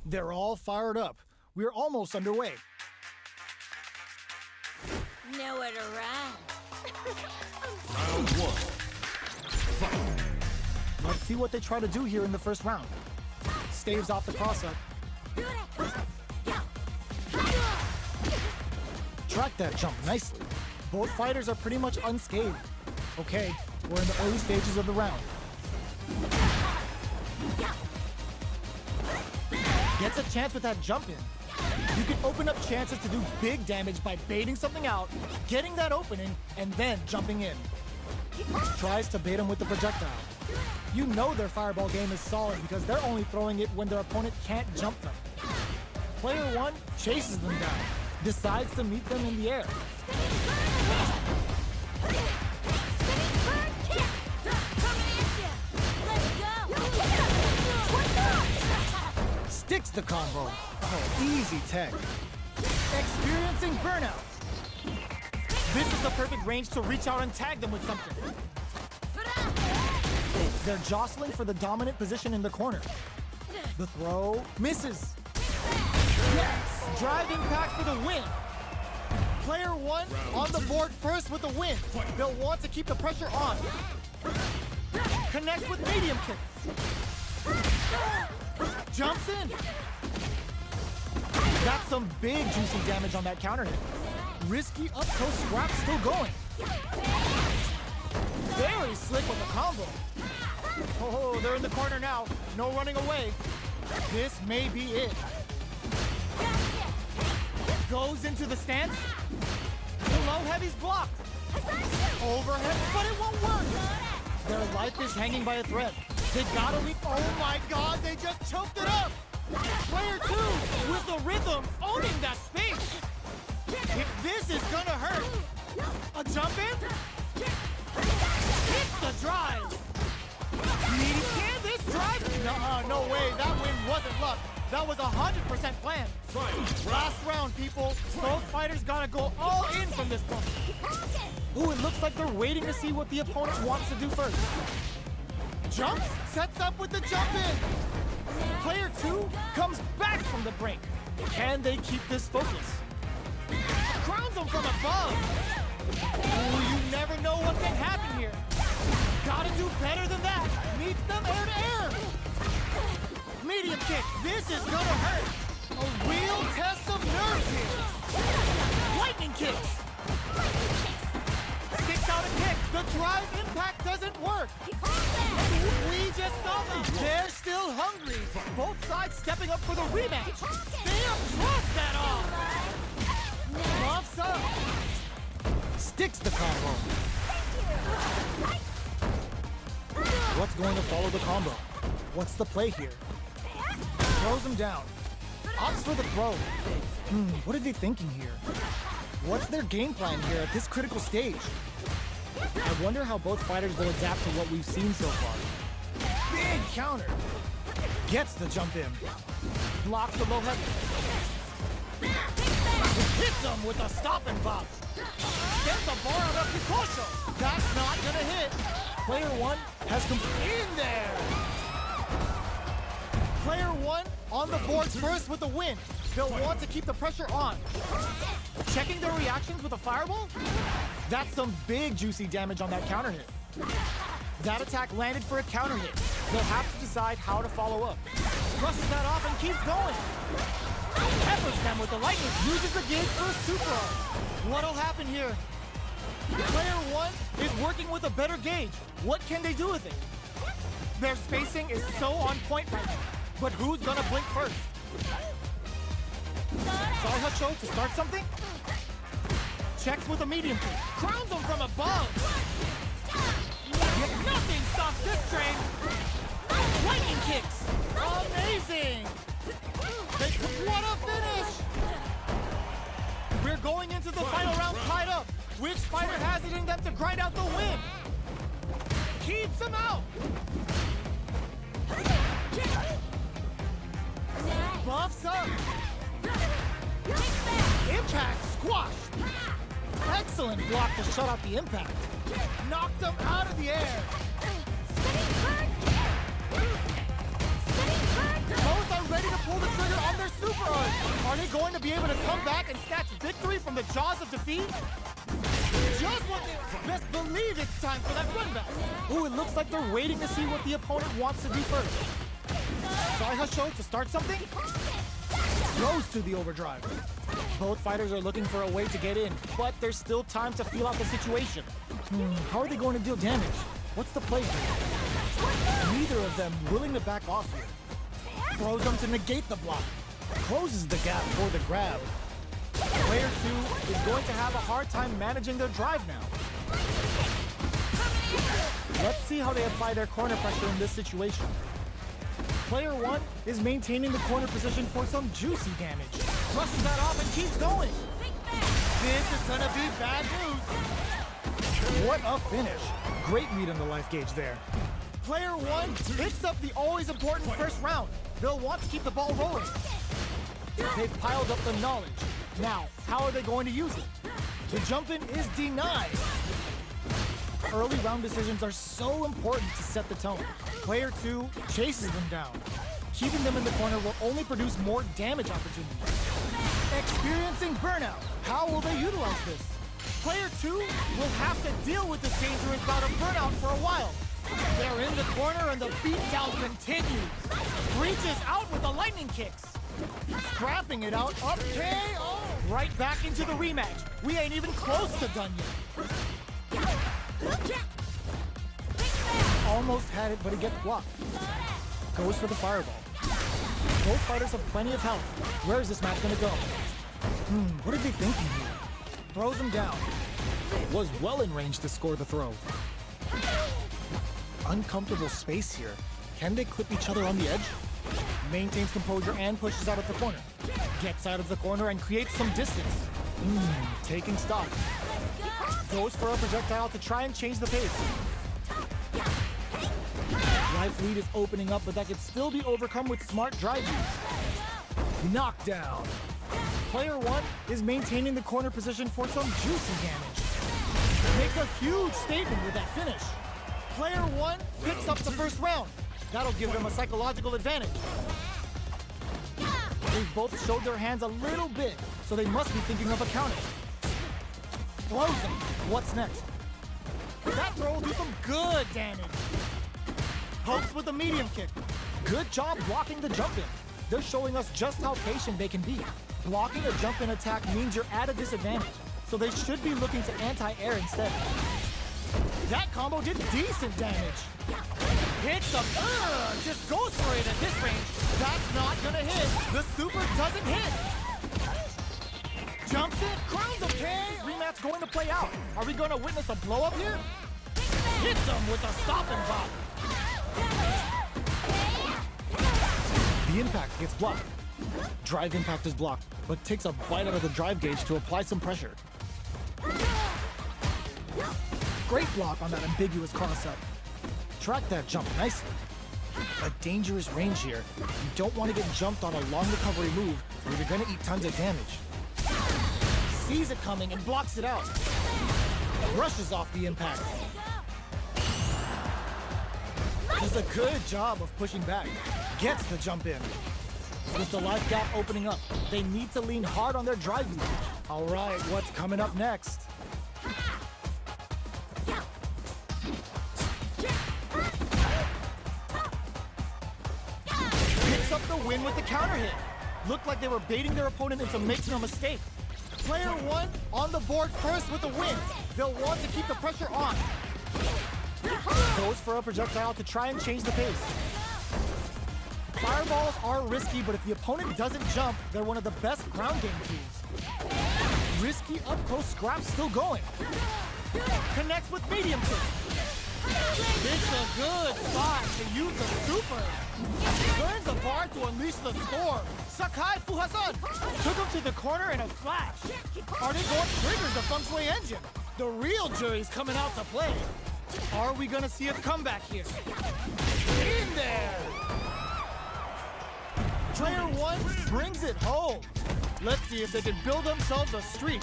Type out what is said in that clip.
They're all fired up. We're almost underway. Nowhere to run. Round one. Fight. Let's see what they try to do here in the first round. Staves off the cross-up. Track that jump nicely. Both fighters are pretty much unscathed. Okay, we're in the early stages of the round. Gets a chance with that jump in. You can open up chances to do big damage by baiting something out, getting that opening, and then jumping in. Tries to bait him with the projectile. You know their fireball game is solid because they're only throwing it when their opponent can't jump them. Player one chases them down, decides to meet them in the air. Sticks the combo. Oh, easy tech. Experiencing burnout. This is the perfect range to reach out and tag them with something. They're jostling for the dominant position in the corner. The throw misses. Yes! Drive impact for the win. Player one on the board first with the win. They'll want to keep the pressure on. Connects with medium kick. Jumps in. That's some big juicy damage on that counter hit. Risky up close scrap still going. Very slick with the combo. Oh, they're in the corner now. No running away. This may be it. Goes into the stance. The low heavy's blocked. Overhead, but it won't work. Their life is hanging by a thread. They gotta leap. Oh my god, they just choked it up. Player two with the rhythm owning that space. If this is gonna hurt. A jump in? Hits the drive. Can this drive? No way, that win wasn't luck. That was 100% planned. Last round, people. Both fighters gotta go all in from this point. Ooh, it looks like they're waiting to see what the opponent wants to do first. Jumps, sets up with the jump in. Player two comes back from the brink. Can they keep this focus? Crowns them from above. Ooh, you never know what can happen here. Gotta do better than that. Meets them air to air. Medium kick. This is gonna hurt. A real test of nerves here. Lightning kicks. Sticks out a kick. The drive impact doesn't work. We just saw them. They're still hungry. Both sides stepping up for the rematch. Damn, drops that off. Buffs up. Sticks the combo. What's going to follow the combo? What's the play here? Throws him down. Opts for the throw. What are they thinking here? What's their game plan here at this critical stage? I wonder how both fighters will adapt to what we've seen so far. Big counter. Gets the jump in. Blocks the low heavy. Hits him with a stop and bop. Gets the bar out of Kikosho. That's not gonna hit. Player one has come in there. Player one on the board first with the win. They'll want to keep the pressure on. Checking their reactions with a fireball? That's some big juicy damage on that counter hit. That attack landed for a counter hit. They'll have to decide how to follow up. Brushes that off and keeps going. Peppers them with the lightning. Uses the gauge for a super. What'll happen here? Player one is working with a better gauge. What can they do with it? Their spacing is so on point right now. But who's gonna blink first? Salhacho to start something? Checks with a medium kick. Crowns him from above. Yet nothing stops this train. Lightning kicks. Amazing. What a finish. We're going into the final round tied up. Which fighter has it in them to grind out the win? Keeps him out. Buffs up. Impact squashed. Excellent block to shut out the impact. Knocked him out of the air. Both are ready to pull the trigger Are they going to be able to come back and snatch victory from the jaws of defeat? Just what they best believe it's time for that run back. Ooh, it looks like they're waiting to see what the opponent wants to do first. Sorry, Husho, to start something? Goes to the overdrive. Both fighters are looking for a way to get in, but there's still time to feel out the situation. How are they going to deal damage? What's the play here? Neither of them willing to back off here. Throws them to negate the block. Closes the gap for the grab. Player 2 is going to have a hard time managing their drive now. Let's see how they apply their corner pressure in this situation. Player 1 is maintaining the corner position for some juicy damage. Brushes that off and keeps going. This is gonna be bad news. What a finish. Great read on the life gauge there. Player 1 picks up the always important first round. They'll want to keep the ball rolling. They've piled up the knowledge. Now, how are they going to use it? The jump-in is denied. Early round decisions are so important to set the tone. Player 2 chases them down. Keeping them in the corner will only produce more damage opportunities. Experiencing burnout. How will they utilize this? Player 2 will have to deal with this dangerous bout of burnout for a while. They're in the corner and the beatdown continues. Reaches out with the lightning kicks. Scrapping it out, up KO! Right back into the rematch. We ain't even close to done yet. Almost had it, but it gets blocked. Goes for the fireball. Both fighters have plenty of health. Where is this match gonna go? What are they thinking here? Throws him down. Was well in range to score the throw. Uncomfortable space here. Can they clip each other on the edge? Maintains composure and pushes out of the corner. Gets out of the corner and creates some distance. Taking stock. Goes for a projectile to try and change the pace. Life lead is opening up, but that could still be overcome with smart drive use. Knockdown. Player 1 is maintaining the corner position for some juicy damage. Makes a huge statement with that finish. Player 1 picks up the first round. That'll give them a psychological advantage. They've both showed their hands a little bit, so they must be thinking of a counter. Throws him. What's next? That throw will do some good damage. Pokes with a medium kick. Good job blocking the jump in. They're showing us just how patient they can be. Blocking a jump in attack means you're at a disadvantage, so they should be looking to anti-air instead. That combo did decent damage. Hits him. Just goes for it at this range. That's not gonna hit. The super doesn't hit. Jumps in, crowns a K. Rematch going to play out. Are we gonna witness a blow up here? Hits him with a stop and pop. The impact gets blocked. Drive impact is blocked, but takes a bite out of the drive gauge to apply some pressure. Great block on that ambiguous cross-up. Track that jump nicely. A dangerous range here. You don't want to get jumped on a long recovery move where you're gonna eat tons of damage. Sees it coming and blocks it out. Rushes off the impact. Does a good job of pushing back. Gets the jump in. With the life gap opening up, they need to lean hard on their drive usage. All right, what's coming up next? Picks up the win with the counter hit. Looked like they were baiting their opponent into making a mistake. Player 1 on the board first with the win. They'll want to keep the pressure on. Goes for a projectile to try and change the pace. Fireballs are risky, but if the opponent doesn't jump, they're one of the best ground game tools. Risky up-close scrap's still going. Connects with medium kick. It's a good spot to use the super. Turns the bar to unleash the storm. Sakai Fuhasan took him to the corner in a flash. Are they going to trigger the feng shui engine? The real jury's coming out to play. Are we gonna see a comeback here? In there! Player 1 brings it home. Let's see if they can build themselves a streak.